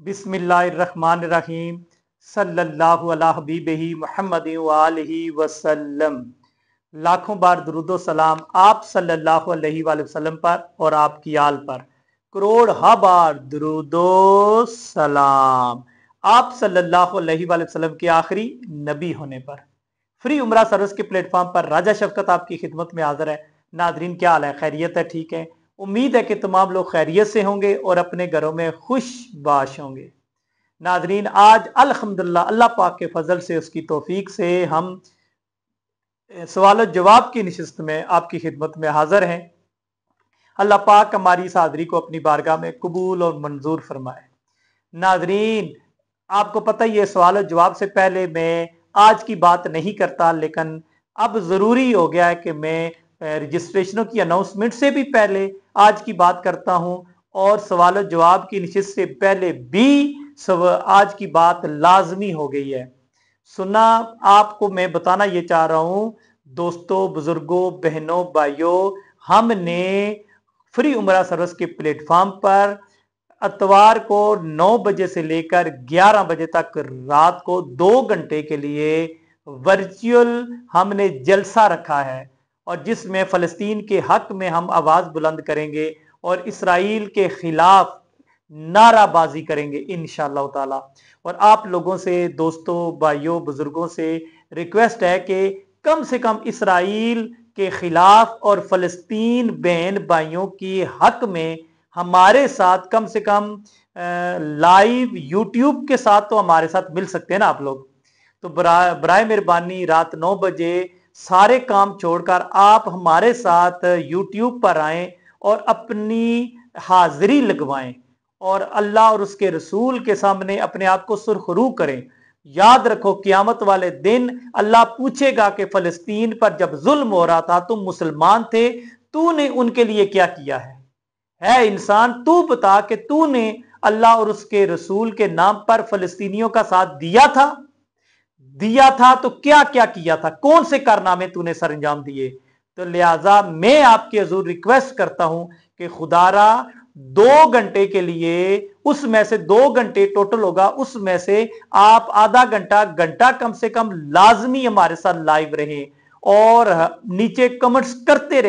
बिस्मिल्लाहिर्रहमानिर्रहीम सल्लल्लाहु अला हबीबिही मुहम्मद व आलिहि वसल्लम। लाखों बार दुरूदो सलाम आप सल्लल्लाहु अलैहि वसल्लम पर और आपकी आल पर। करोड़ हा बार दुरूदो सलाम आप सल्लल्लाहु अलैहि वसल्लम के आखिरी नबी होने पर। फ्री उमरा सर्विस के प्लेटफॉर्म पर राजा शफकत आपकी खिदमत में हाजिर है। नादरीन, क्या हाल है? खैरियत है? ठीक है। उम्मीद है कि तमाम लोग खैरियत से होंगे और अपने घरों में खुशबाश होंगे। नादरीन, आज अल्हम्दुलिल्लाह अल्लाह पाक के फजल से, उसकी तौफीक से हम सवाल जवाब की नशिस्त में आपकी खिदमत में हाजिर हैं। अल्लाह पाक हमारी इस हाज़िरी को अपनी बारगाह में कबूल और मंजूर फरमाए। नादरीन, आपको पता ही है, सवाल जवाब से पहले मैं आज की बात नहीं करता, लेकिन अब ज़रूरी हो गया है कि मैं रजिस्ट्रेशनों की अनाउंसमेंट से भी पहले आज की बात करता हूं और सवाल जवाब की नशिस्त से पहले भी आज की बात लाजमी हो गई है। सुना, आपको मैं बताना ये चाह रहा हूं दोस्तों, बुजुर्गों, बहनों, भाइयों, हमने फ्री उमरा सर्विस के प्लेटफॉर्म पर अतवार को 9 बजे से लेकर 11 बजे तक रात को 2 घंटे के लिए वर्चुअल हमने जलसा रखा है, और जिसमें फ़लस्तीन के हक में हम आवाज़ बुलंद करेंगे और इसराइल के खिलाफ नाराबाजी करेंगे इंशाअल्लाह ताला। और आप लोगों से, दोस्तों, भाइयों, बुजुर्गों से रिक्वेस्ट है कि कम से कम इसराइल के खिलाफ और फ़लस्तीन बहन भाइयों के हक में हमारे साथ कम से कम लाइव यूट्यूब के साथ तो हमारे साथ मिल सकते हैं ना आप लोग। तो बराए मेहरबानी रात 9 बजे सारे काम छोड़कर आप हमारे साथ यूट्यूब पर आएं और अपनी हाजिरी लगवाएं और अल्लाह और उसके रसूल के सामने अपने आप को सुरखरू करें। याद रखो, क़यामत वाले दिन अल्लाह पूछेगा कि फ़लस्तीन पर जब जुल्म हो रहा था, तुम मुसलमान थे, तूने उनके लिए क्या किया है इंसान, तू बता कि तूने अल्लाह और उसके रसूल के नाम पर फ़लस्तीनियों का साथ दिया था तो क्या क्या किया था, कौन से कारनामे तूने सर अंजाम दिए। तो लिहाजा मैं आपकी हजूर रिक्वेस्ट करता हूं कि खुदारा 2 घंटे के लिए, उसमें से 2 घंटे टोटल होगा, उसमें से आप आधा घंटा घंटा कम से कम लाजमी हमारे साथ लाइव रहें और नीचे कमेंट्स करते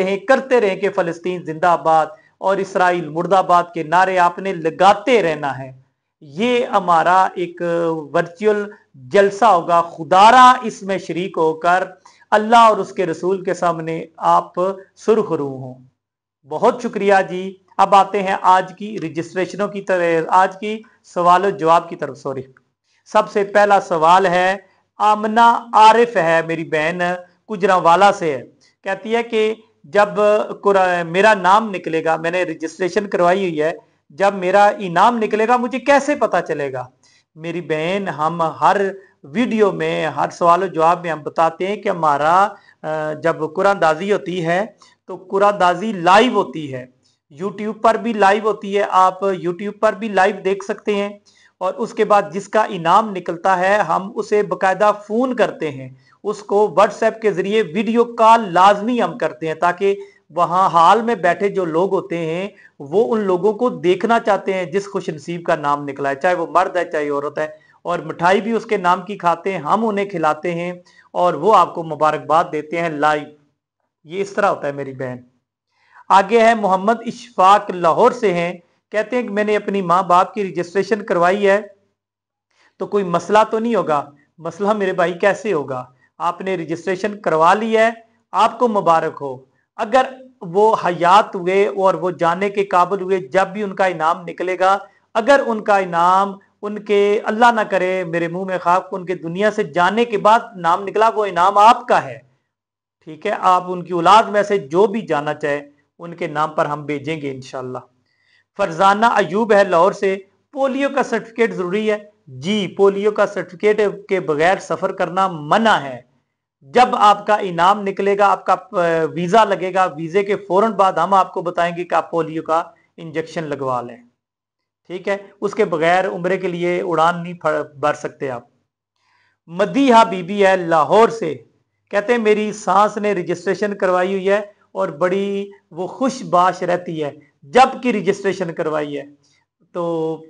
रहें कि फ़लस्तीन जिंदाबाद और इसराइल मुर्दाबाद के नारे आपने लगाते रहना है। ये हमारा एक वर्चुअल जलसा होगा। खुदारा इसमें शरीक होकर अल्लाह और उसके रसूल के सामने आप सुरखरू हों। बहुत शुक्रिया जी। अब आते हैं आज की रजिस्ट्रेशनों की तरफ, आज की सवाल जवाब की तरफ। सॉरी, सबसे पहला सवाल है, आमना आरिफ है, मेरी बहन गुजरांवाला से है। कहती है कि जब मेरा नाम निकलेगा, मैंने रजिस्ट्रेशन करवाई हुई है, जब मेरा इनाम निकलेगा मुझे कैसे पता चलेगा? मेरी बहन, हम हर वीडियो में, हर सवाल जवाब में हम बताते हैं कि हमारा जब कुरानदाजी होती है तो कुरानदाजी लाइव होती है, यूट्यूब पर भी लाइव होती है, आप यूट्यूब पर भी लाइव देख सकते हैं। और उसके बाद जिसका इनाम निकलता है हम उसे बकायदा फ़ोन करते हैं, उसको व्हाट्सएप के ज़रिए वीडियो कॉल लाजमी हम करते हैं, ताकि वहाँ हाल में बैठे जो लोग होते हैं वो उन लोगों को देखना चाहते हैं जिस खुश नसीब का नाम निकला है, चाहे वो मर्द है चाहे औरत है, और मिठाई भी उसके नाम की खाते हैं, हम उन्हें खिलाते हैं और वो आपको मुबारकबाद देते हैं लाइव। ये इस तरह होता है मेरी बहन। आगे है मोहम्मद इशफाक, लाहौर से हैं। कहते हैं कि मैंने अपनी माँ बाप की रजिस्ट्रेशन करवाई है तो कोई मसला तो नहीं होगा? मसला मेरे भाई कैसे होगा? आपने रजिस्ट्रेशन करवा ली है, आपको मुबारक हो। अगर वो हयात हुए और वो जाने के काबिल हुए, जब भी उनका इनाम निकलेगा, अगर उनका इनाम उनके, अल्लाह ना करे मेरे मुंह में खाक, उनके दुनिया से जाने के बाद नाम निकला, वो इनाम आपका है, ठीक है? आप उनकी औलाद में से जो भी जाना चाहे उनके नाम पर हम भेजेंगे इंशाल्लाह। फरजाना अयूब है लाहौर से। पोलियो का सर्टिफिकेट जरूरी है? जी, पोलियो का सर्टिफिकेट के बगैर सफर करना मना है। जब आपका इनाम निकलेगा, आपका वीजा लगेगा, वीजे के फौरन बाद हम आपको बताएंगे कि आप पोलियो का इंजेक्शन लगवा लें, ठीक है? उसके बगैर उम्रे के लिए उड़ान नहीं भर सकते आप। मदीहा बीबी है लाहौर से। कहते हैं मेरी सास ने रजिस्ट्रेशन करवाई हुई है और बड़ी वो खुशबाश रहती है जब की रजिस्ट्रेशन करवाई है, तो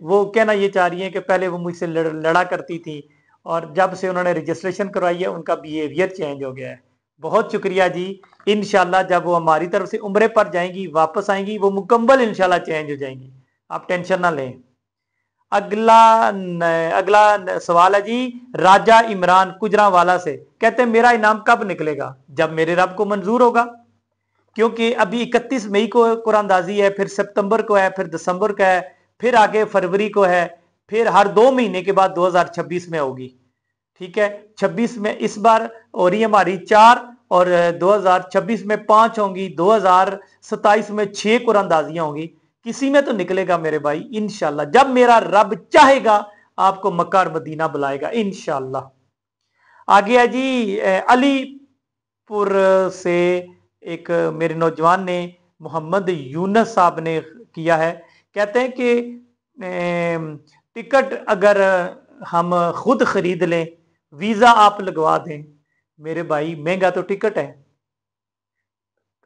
वो कहना ये चाह रही हैं कि पहले वो मुझसे लड़ा करती थी और जब से उन्होंने रजिस्ट्रेशन करवाई है उनका बिहेवियर चेंज हो गया है। बहुत शुक्रिया जी। इंशाल्लाह जब वो हमारी तरफ से उम्रे पर जाएंगी, वापस आएंगी, वो मुकम्मल इंशाल्लाह चेंज हो जाएंगी, आप टेंशन ना लें। अगला सवाल है जी, राजा इमरान गुजरांवाला से, कहते हैं मेरा इनाम कब निकलेगा? जब मेरे रब को मंजूर होगा, क्योंकि अभी 31 मई को कुरानदाजी है, फिर सितंबर को है, फिर दिसंबर का है, फिर आगे फरवरी को है, फिर हर 2 महीने के बाद 2026 में होगी। ठीक है, 26 में इस बार हो रही है हमारी 4 और 2026 में 5 होंगी, 2027 में 6 कुरानदाजियां होंगी। किसी में तो निकलेगा मेरे भाई इंशाल्लाह, जब मेरा रब चाहेगा आपको मक्का और मदीना बुलाएगा इंशाल्लाह। आगे है जी, अलीपुर से एक मेरे नौजवान ने, मोहम्मद यूनस साहब ने किया है, कहते हैं कि टिकट अगर हम खुद खरीद लें, वीजा आप लगवा दें। मेरे भाई महंगा तो टिकट है,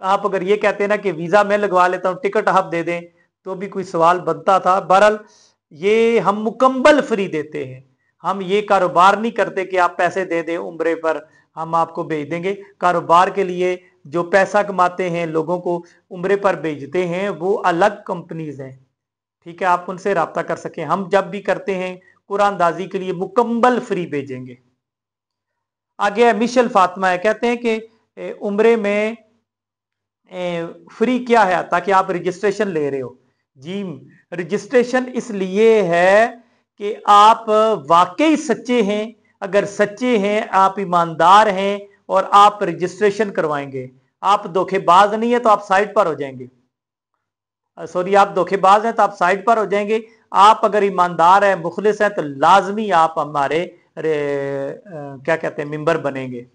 आप अगर ये कहते हैं ना कि वीजा मैं लगवा लेता हूं टिकट आप दे दें तो भी कोई सवाल बनता था। बहरहाल ये हम मुकम्मल फ्री देते हैं, हम ये कारोबार नहीं करते कि आप पैसे दे दें उम्रे पर हम आपको भेज देंगे। कारोबार के लिए जो पैसा कमाते हैं, लोगों को उम्रे पर भेजते हैं, वो अलग कंपनीज हैं। ठीक है, आप उनसे रब्ता कर सकें। हम जब भी करते हैं कुरानदाजी के लिए मुकम्मल फ्री भेजेंगे। आगे है मिशेल फातिमा है, कहते हैं कि उम्रे में फ्री क्या है ताकि आप रजिस्ट्रेशन ले रहे हो? जी, रजिस्ट्रेशन इसलिए है कि आप वाकई सच्चे हैं। अगर सच्चे हैं, आप ईमानदार हैं और आप रजिस्ट्रेशन करवाएंगे, आप धोखेबाज नहीं है तो आप साइड पर हो जाएंगे। सॉरी, आप धोखेबाज हैं तो आप साइड पर हो जाएंगे। आप अगर ईमानदार है, मुखलिस है, तो लाजमी आप हमारे क्या कहते हैं मेंबर बनेंगे।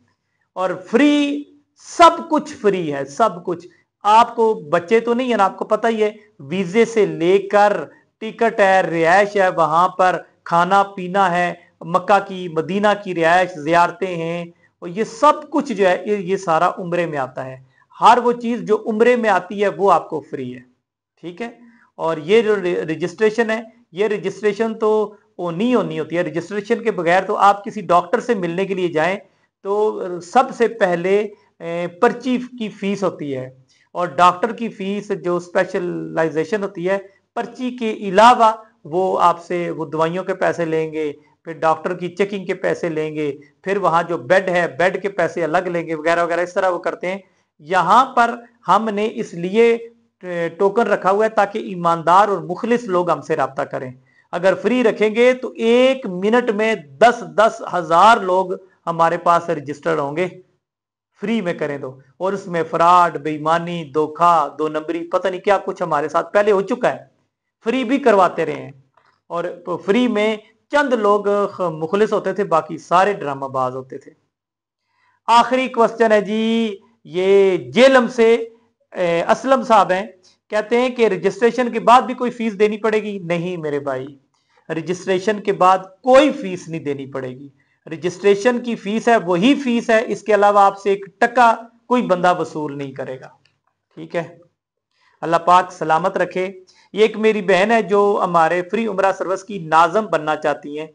और फ्री, सब कुछ फ्री है, सब कुछ। आपको बच्चे तो नहीं है ना, आपको पता ही है, वीजे से लेकर टिकट है, रिहायश है, वहां पर खाना पीना है, मक्का की मदीना की रिहायश, जियारतें हैं, और ये सब कुछ जो है ये सारा उम्रे में आता है। हर वो चीज जो उम्रे में आती है वो आपको फ्री है। ठीक है, और ये जो रजिस्ट्रेशन है, ये रजिस्ट्रेशन तो नहीं होती है। रजिस्ट्रेशन के बगैर तो आप किसी डॉक्टर से मिलने के लिए जाएं तो सबसे पहले पर्ची की फीस होती है, और डॉक्टर की फीस जो स्पेशलाइजेशन होती है, पर्ची के अलावा वो आपसे वो दवाइयों के पैसे लेंगे, फिर डॉक्टर की चेकिंग के पैसे लेंगे, फिर वहां जो बेड है बेड के पैसे अलग लेंगे, वगैरह वगैरह, इस तरह वो करते हैं। यहां पर हमने इसलिए टोकन रखा हुआ है ताकि ईमानदार और मुखलिस लोग हमसे रब्ता करें। अगर फ्री रखेंगे तो 1 मिनट में 10-10 हजार लोग हमारे पास रजिस्टर्ड होंगे। फ्री में करें तो, और उसमें फ्रॉड, बेईमानी, धोखा, 2 नंबरी, पता नहीं क्या कुछ हमारे साथ पहले हो चुका है। फ्री भी करवाते रहे हैं, और फ्री में चंद लोग मुखलिस होते थे, बाकी सारे ड्रामाबाज होते थे। आखिरी क्वेश्चन है जी, ये जेलम से असलम साहब हैं, कहते हैं कि रजिस्ट्रेशन के बाद भी कोई फीस देनी पड़ेगी? नहीं मेरे भाई, रजिस्ट्रेशन के बाद कोई फीस नहीं देनी पड़ेगी। रजिस्ट्रेशन की फीस है वही फीस है, इसके अलावा आपसे 1 टका कोई बंदा वसूल नहीं करेगा। ठीक है, अल्लाह पाक सलामत रखे। ये एक मेरी बहन है जो हमारे फ्री उमरा सर्विस की नाज़म बनना चाहती हैं।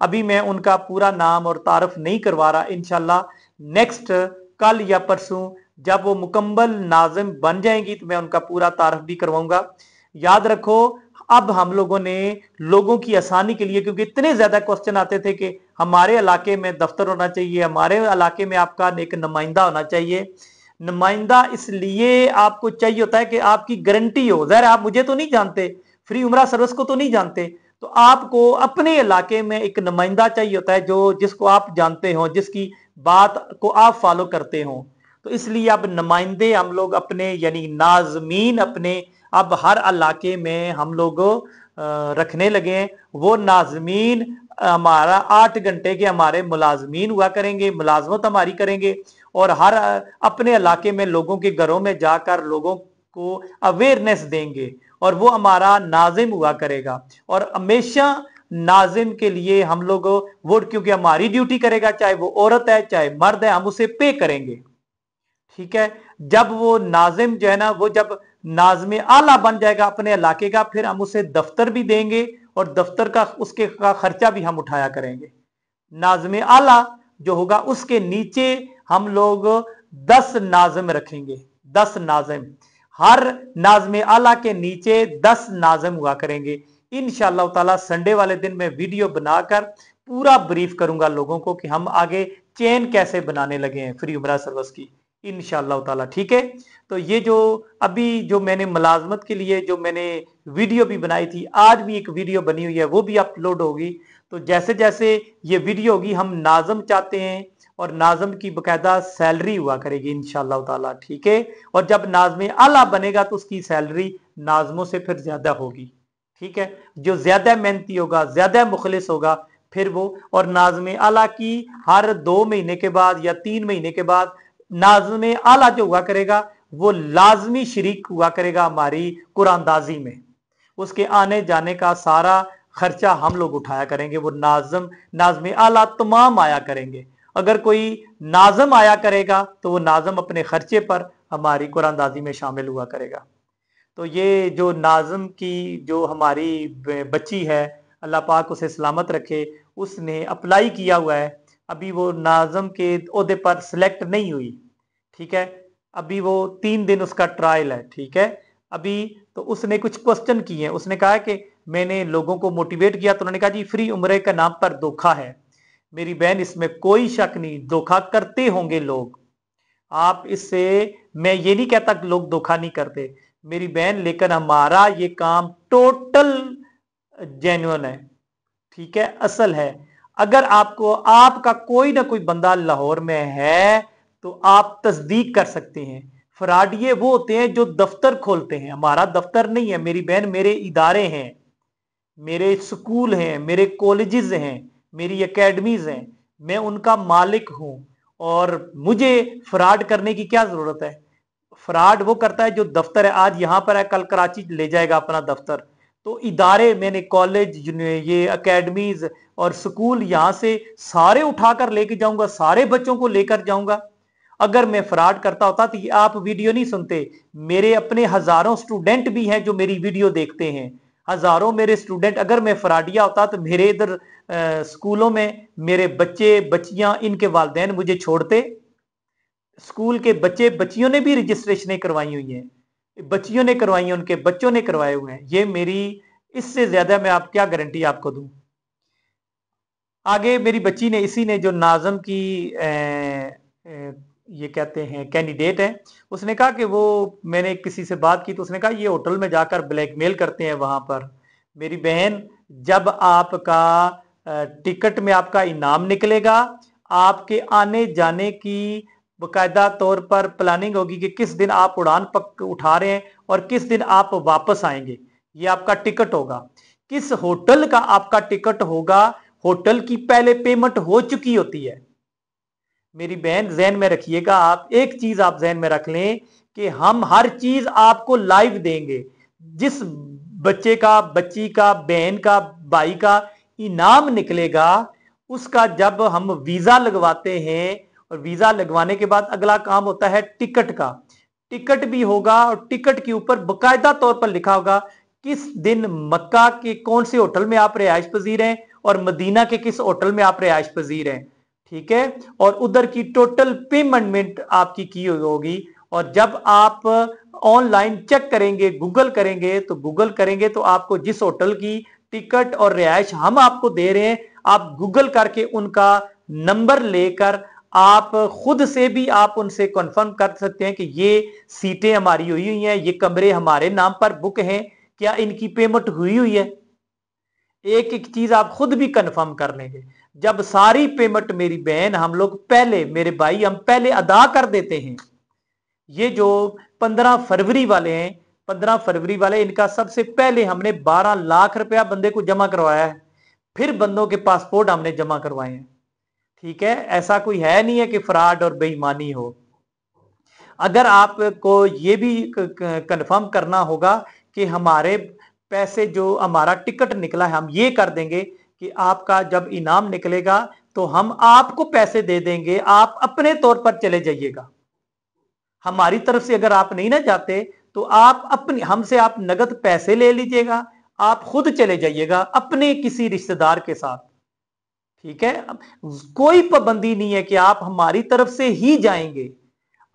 अभी मैं उनका पूरा नाम और तारफ नहीं करवा रहा, इंशाल्लाह नेक्स्ट कल या परसों जब वो मुकम्मल नाज़िम बन जाएंगी तो मैं उनका पूरा तारफ भी करवाऊंगा। याद रखो, अब हम लोगों ने लोगों की आसानी के लिए, क्योंकि इतने ज्यादा क्वेश्चन आते थे कि हमारे इलाके में दफ्तर होना चाहिए, हमारे इलाके में आपका एक नुमाइंदा होना चाहिए। नुमाइंदा इसलिए आपको चाहिए होता है कि आपकी गारंटी हो। ज़ाहिर आप मुझे तो नहीं जानते, फ्री उमरा सर्विस को तो नहीं जानते, तो आपको अपने इलाके में एक नुमाइंदा चाहिए होता है जो जिसको आप जानते हो, जिसकी बात को आप फॉलो करते हो। तो इसलिए अब नुमाइंदे हम लोग अपने, यानी नाज़मीन अपने, अब हर इलाके में हम लोग रखने लगे हैं। वो नाज़मीन हमारा 8 घंटे के हमारे मुलाजमीन हुआ करेंगे, मुलाजमत हमारी करेंगे, और हर अपने इलाके में लोगों के घरों में जाकर लोगों को अवेयरनेस देंगे, और वो हमारा नाजिम हुआ करेगा। और हमेशा नाजिम के लिए हम लोग वो, क्योंकि हमारी ड्यूटी करेगा, चाहे वो औरत है चाहे मर्द है, हम उसे पे करेंगे। ठीक है, जब वो नाजिम जो है ना, वो जब नाज़िम आला बन जाएगा अपने इलाके का, फिर हम उसे दफ्तर भी देंगे और दफ्तर का उसके का खर्चा भी हम उठाया करेंगे। नाज़िम आला जो होगा उसके नीचे हम लोग 10 नाज़िम रखेंगे, 10 नाज़िम, हर नाज़िम आला के नीचे 10 नाज़िम हुआ करेंगे। इंशाअल्लाह ताला संडे वाले दिन मैं वीडियो बनाकर पूरा ब्रीफ करूंगा लोगों को कि हम आगे चेन कैसे बनाने लगे हैं फ्री उमरा सर्विस की, इंशाअल्लाह ताला। ठीक है, तो ये जो अभी जो मैंने मुलाजमत के लिए जो मैंने वीडियो भी बनाई थी, आज भी एक वीडियो बनी हुई है, वो भी अपलोड होगी। तो जैसे जैसे ये वीडियो होगी, हम नाज़म चाहते हैं और नाज़म की बकायदा सैलरी हुआ करेगी इंशाअल्लाह ताला। ठीक है, और जब नाज़िम आला बनेगा तो उसकी सैलरी नाज़मों से फिर ज्यादा होगी। ठीक है, जो ज्यादा मेहनती होगा, ज्यादा मुखलिस होगा, फिर वो, और नाज़िम आला की हर 2 महीने के बाद या 3 महीने के बाद नाज़िम आला जो हुआ करेगा वो लाजमी शरीक हुआ करेगा हमारी कुरानदाजी में। उसके आने जाने का सारा खर्चा हम लोग उठाया करेंगे। वो नाज़िम आला तमाम आया करेंगे। अगर कोई नाज़म आया करेगा तो वो नाज़म अपने खर्चे पर हमारी कुरानदाजी में शामिल हुआ करेगा। तो ये जो नाज़म की जो हमारी बच्ची है, अल्लाह पाक उसे सलामत रखे, उसने अप्लाई किया हुआ है, अभी वो नाज़म के ओहदे पर सिलेक्ट नहीं हुई। ठीक है, अभी वो 3 दिन उसका ट्रायल है। ठीक है, अभी तो उसने कुछ क्वेश्चन किए हैं। उसने कहा कि मैंने लोगों को मोटिवेट किया तो उन्होंने कहा जी फ्री उम्रे का नाम पर धोखा है। मेरी बहन, इसमें कोई शक नहीं, धोखा करते होंगे लोग, आप इससे, मैं ये नहीं कहता कि लोग धोखा नहीं करते मेरी बहन, लेकिन हमारा ये काम टोटल जेन्युइन है। ठीक है, असल है। अगर आपको आपका कोई ना कोई बंदा लाहौर में है तो आप तस्दीक कर सकते हैं। फ्रॉडिये वो होते हैं जो दफ्तर खोलते हैं, हमारा दफ्तर नहीं है मेरी बहन, मेरे इदारे हैं, मेरे स्कूल हैं, मेरे कॉलेजेस हैं, मेरी एकेडमीज हैं, मैं उनका मालिक हूं। और मुझे फ्रॉड करने की क्या जरूरत है? फ्रॉड वो करता है जो दफ्तर है, आज यहां पर है कल कराची ले जाएगा अपना दफ्तर। तो इदारे, मैंने कॉलेज, ये एकेडमीज और स्कूल यहां से सारे उठाकर लेके जाऊंगा, सारे बच्चों को लेकर जाऊंगा। अगर मैं फ्रॉड करता होता तो ये आप वीडियो नहीं सुनते। मेरे अपने हजारों स्टूडेंट भी हैं जो मेरी वीडियो देखते हैं, हजारों मेरे स्टूडेंट। अगर मैं फ्रॉडिया होता तो मेरे इधर स्कूलों में मेरे बच्चे बच्चियां, इनके वालिदैन मुझे छोड़ते। स्कूल के बच्चे बच्चियों ने भी रजिस्ट्रेशन करवाई हुई हैं, बच्चियों ने करवाई हैं, उनके बच्चों ने करवाए हुए हैं। ये मेरी, इससे ज्यादा मैं आप क्या गारंटी आपको दूं। आगे मेरी बच्ची ने, इसी ने जो नाज़म की ये कहते हैं कैंडिडेट है, उसने कहा कि वो, मैंने किसी से बात की तो उसने कहा ये होटल में जाकर ब्लैकमेल करते हैं वहां पर। मेरी बहन, जब आपका टिकट में आपका इनाम निकलेगा, आपके आने जाने की बकायदा तौर पर प्लानिंग होगी कि किस दिन आप उड़ान उठा रहे हैं और किस दिन आप वापस आएंगे, ये आपका टिकट होगा। किस होटल का आपका टिकट होगा, होटल की पहले पेमेंट हो चुकी होती है। मेरी बहन, जहन में रखिएगा, आप एक चीज आप जहन में रख लें कि हम हर चीज आपको लाइव देंगे। जिस बच्चे का, बच्ची का, बहन का, भाई का इनाम निकलेगा, उसका जब हम वीजा लगवाते हैं, और वीजा लगवाने के बाद अगला काम होता है टिकट का। टिकट भी होगा और टिकट के ऊपर बाकायदा तौर पर लिखा होगा किस दिन मक्का के कौन से होटल में आप रिहाइश पजीर हैं और मदीना के किस होटल में आप रिहाइश पजीर हैं। ठीक है, और उधर की टोटल पेमेंट आपकी की होगी। और जब आप ऑनलाइन चेक करेंगे, गूगल करेंगे, तो गूगल करेंगे तो आपको जिस होटल की टिकट और रिहाइश हम आपको दे रहे हैं, आप गूगल करके उनका नंबर लेकर आप खुद से भी आप उनसे कंफर्म कर सकते हैं कि ये सीटें हमारी हुई हुई हैं, ये कमरे हमारे नाम पर बुक हैं, क्या इनकी पेमेंट हुई हुई है। एक एक चीज आप खुद भी कंफर्म कर लेंगे। जब सारी पेमेंट मेरी बहन हम लोग पहले, मेरे भाई, हम पहले अदा कर देते हैं। ये जो 15 फरवरी वाले हैं, 15 फरवरी वाले, इनका सबसे पहले हमने 12 लाख रुपया बंदे को जमा करवाया है, फिर बंदों के पासपोर्ट हमने जमा करवाए हैं। ठीक है, ऐसा कोई है नहीं है कि फ्रॉड और बेईमानी हो। अगर आपको ये भी कंफर्म करना होगा कि हमारे पैसे, जो हमारा टिकट निकला है, हम ये कर देंगे कि आपका जब इनाम निकलेगा तो हम आपको पैसे दे देंगे, आप अपने तौर पर चले जाइएगा। हमारी तरफ से अगर आप नहीं ना जाते तो आप अपने हमसे आप नगद पैसे ले लीजिएगा, आप खुद चले जाइएगा अपने किसी रिश्तेदार के साथ, ठीक है। कोई पाबंदी नहीं है कि आप हमारी तरफ से ही जाएंगे।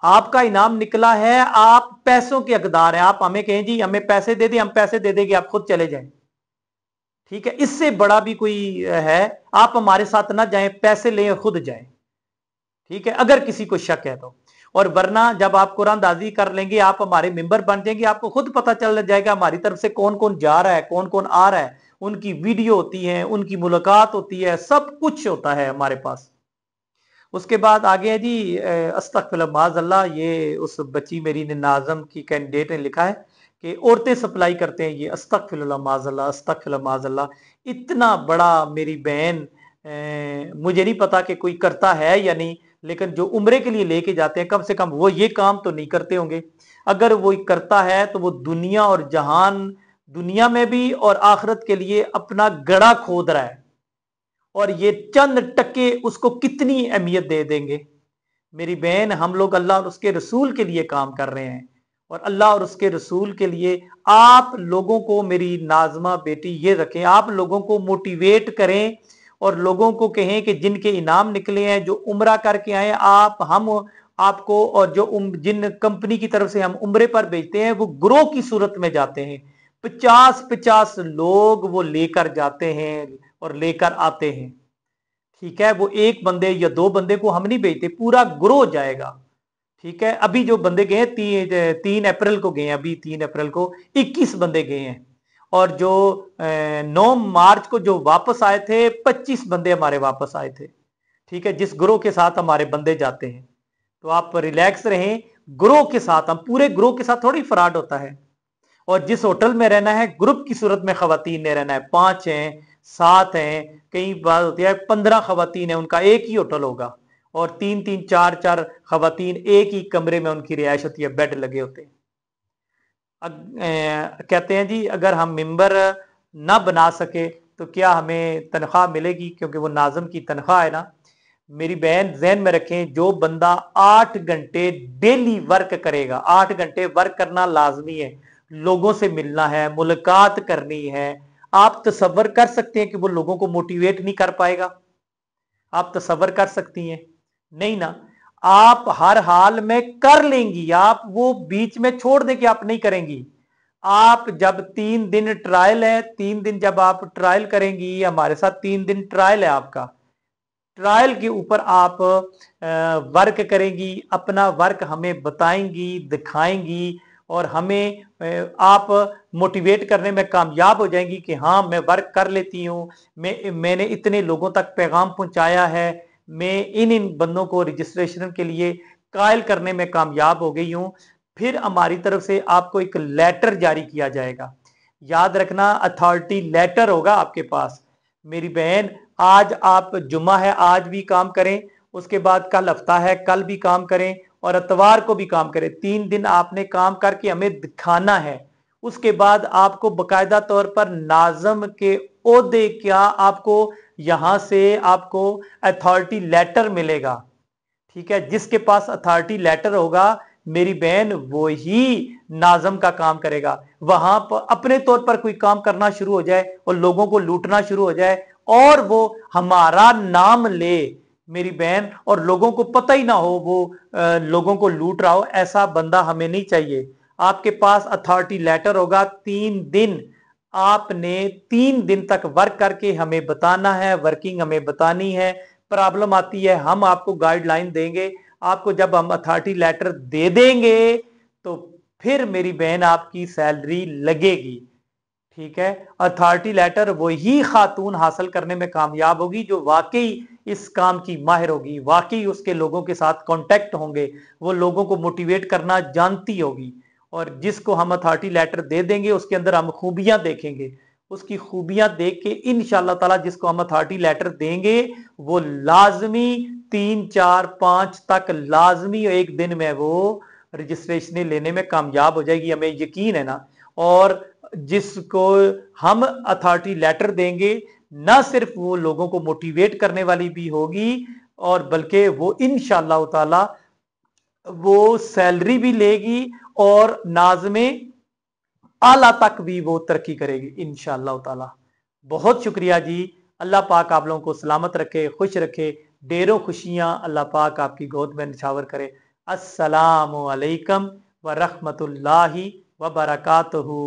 आपका इनाम निकला है, आप पैसों के हकदार हैं, आप हमें कहें जी हमें पैसे दे दें, हम पैसे दे देंगे, आप खुद चले जाएं, ठीक है। इससे बड़ा भी कोई है? आप हमारे साथ ना जाएं, पैसे लें, खुद जाएं, ठीक है, अगर किसी को शक है तो। और वरना जब आप कुरानदाजी कर लेंगे, आप हमारे मेंबर बन जाएंगे, आपको खुद पता चल जाएगा हमारी तरफ से कौन कौन जा रहा है, कौन कौन आ रहा है, उनकी वीडियो होती है, उनकी मुलाकात होती है, सब कुछ होता है हमारे पास। उसके बाद आगे है जी अस्तगफिरुल्लाह माज़अल्लाह, ये उस बच्ची मेरी ने नाज़म की कैंडिडेट ने लिखा है कि औरतें सप्लाई करते हैं ये, अस्तगफिरुल्लाह माज़अल्लाह, अस्तगफिरुल्लाह माज़अल्लाह। इतना बड़ा मेरी बहन, मुझे नहीं पता कि कोई करता है या नहीं, लेकिन जो उम्रे के लिए लेके जाते हैं, कम से कम वो ये काम तो नहीं करते होंगे। अगर वो करता है तो वो दुनिया और जहान, दुनिया में भी और आखिरत के लिए अपना गड़ा खोद रहा है, और ये चंद टके उसको कितनी अहमियत दे देंगे। मेरी बहन, हम लोग अल्लाह और उसके रसूल के लिए काम कर रहे हैं, और अल्लाह और उसके रसूल के लिए आप लोगों को, मेरी नाजमा बेटी ये रखें, आप लोगों को मोटिवेट करें और लोगों को कहें कि जिनके इनाम निकले हैं, जो उम्रा करके आए, आप हम आपको, और जो जिन कंपनी की तरफ से हम उम्रे पर भेजते हैं, वो ग्रोह की सूरत में जाते हैं, 50-50 लोग वो लेकर जाते हैं और लेकर आते हैं, ठीक है। वो एक बंदे या दो बंदे को हम नहीं भेजते, पूरा ग्रोह जाएगा, ठीक है। अभी जो बंदे गए हैं, 3 अप्रैल को गए हैं, अभी 3 अप्रैल को 21 बंदे गए हैं, और जो 9 मार्च को जो वापस आए थे, 25 बंदे हमारे वापस आए थे, ठीक है, जिस ग्रोह के साथ हमारे बंदे जाते हैं। तो आप रिलैक्स रहें, ग्रोह के साथ, हम पूरे ग्रोह के साथ थोड़ी फ्रॉड होता है। और जिस होटल में रहना है, ग्रुप की सूरत में खवातीन ने रहना है, 5 हैं, 7 हैं, कई बार होती है 15 खवातीन है, उनका एक ही होटल होगा, और 3-3 4-4 खवातीन एक ही कमरे में उनकी रिहायश होती है, बेड लगे होते हैं। कहते हैं जी अगर हम मेंबर ना बना सके तो क्या हमें तनख्वाह मिलेगी, क्योंकि वो नाज़म की तनख्वाह है ना। मेरी बहन जहन में रखें, जो बंदा 8 घंटे डेली वर्क करेगा, 8 घंटे वर्क करना लाजमी है, लोगों से मिलना है, मुलाकात करनी है, आप तसव्वुर कर सकते हैं कि वो लोगों को मोटिवेट नहीं कर पाएगा? आप तसव्वुर कर सकती हैं? नहीं ना। आप हर हाल में कर लेंगी, आप वो बीच में छोड़ दें कि आप नहीं करेंगी। आप जब 3 दिन ट्रायल है, 3 दिन जब आप ट्रायल करेंगी हमारे साथ, 3 दिन ट्रायल है आपका, ट्रायल के ऊपर आप वर्क करेंगी, अपना वर्क हमें बताएंगी, दिखाएंगी, और हमें आप मोटिवेट करने में कामयाब हो जाएंगी कि हाँ मैं वर्क कर लेती हूँ, मैंने इतने लोगों तक पैगाम पहुंचाया है, मैं इन बंदों को रजिस्ट्रेशन के लिए कायल करने में कामयाब हो गई हूँ। फिर हमारी तरफ से आपको एक लेटर जारी किया जाएगा, याद रखना, अथॉरिटी लेटर होगा आपके पास। मेरी बहन, आज आप जुम्मा है, आज भी काम करें, उसके बाद कल हफ्ता है, कल भी काम करें, और इतवार को भी काम करें। 3 दिन आपने काम करके हमें दिखाना है। उसके बाद आपको बकायदा तौर पर नाज़म के ओहदे क्या, आपको यहां से आपको अथॉरिटी लेटर मिलेगा, ठीक है। जिसके पास अथॉरिटी लेटर होगा मेरी बहन, वो ही नाज़म का काम करेगा। वहां पर अपने तौर पर कोई काम करना शुरू हो जाए और लोगों को लूटना शुरू हो जाए, और वो हमारा नाम ले मेरी बहन, और लोगों को पता ही ना हो वो लोगों को लूट रहा हो, ऐसा बंदा हमें नहीं चाहिए। आपके पास अथॉरिटी लेटर होगा, 3 दिन आपने 3 दिन तक वर्क करके हमें बताना है, वर्किंग हमें बतानी है। प्रॉब्लम आती है, हम आपको गाइडलाइन देंगे, आपको जब हम अथॉरिटी लेटर दे देंगे तो फिर मेरी बहन आपकी सैलरी लगेगी, ठीक है। अथॉरिटी लेटर वही खातून हासिल करने में कामयाब होगी जो वाकई इस काम की माहिर होगी, वाकई उसके लोगों के साथ कांटेक्ट होंगे, वो लोगों को मोटिवेट करना जानती होगी। और जिसको हम अथॉरिटी लेटर दे देंगे उसके अंदर हम खूबियां देखेंगे, उसकी खूबियां देख के इंशाअल्लाह ताला जिसको हम अथॉरिटी लेटर देंगे वो लाजमी 3-4-5 तक लाजमी एक दिन में वो रजिस्ट्रेशन लेने में कामयाब हो जाएगी, हमें यकीन है ना। और जिसको हम अथॉरिटी लेटर देंगे, ना सिर्फ वो लोगों को मोटिवेट करने वाली भी होगी, और बल्कि वो इंशाअल्लाह ताला वो सैलरी भी लेगी, اور नाज़ में आला तक भी वो तरक्की करेगी इंशाअल्लाह ताला। बहुत शुक्रिया जी। अल्लाह पाक आप लोगों को सलामत रखे, खुश रखे, ढेरों खुशियां अल्लाह पाक आपकी गोद में निछावर करे। अस्सलामु अलैकुम व रहमतुल्लाहि व बरकातुहू।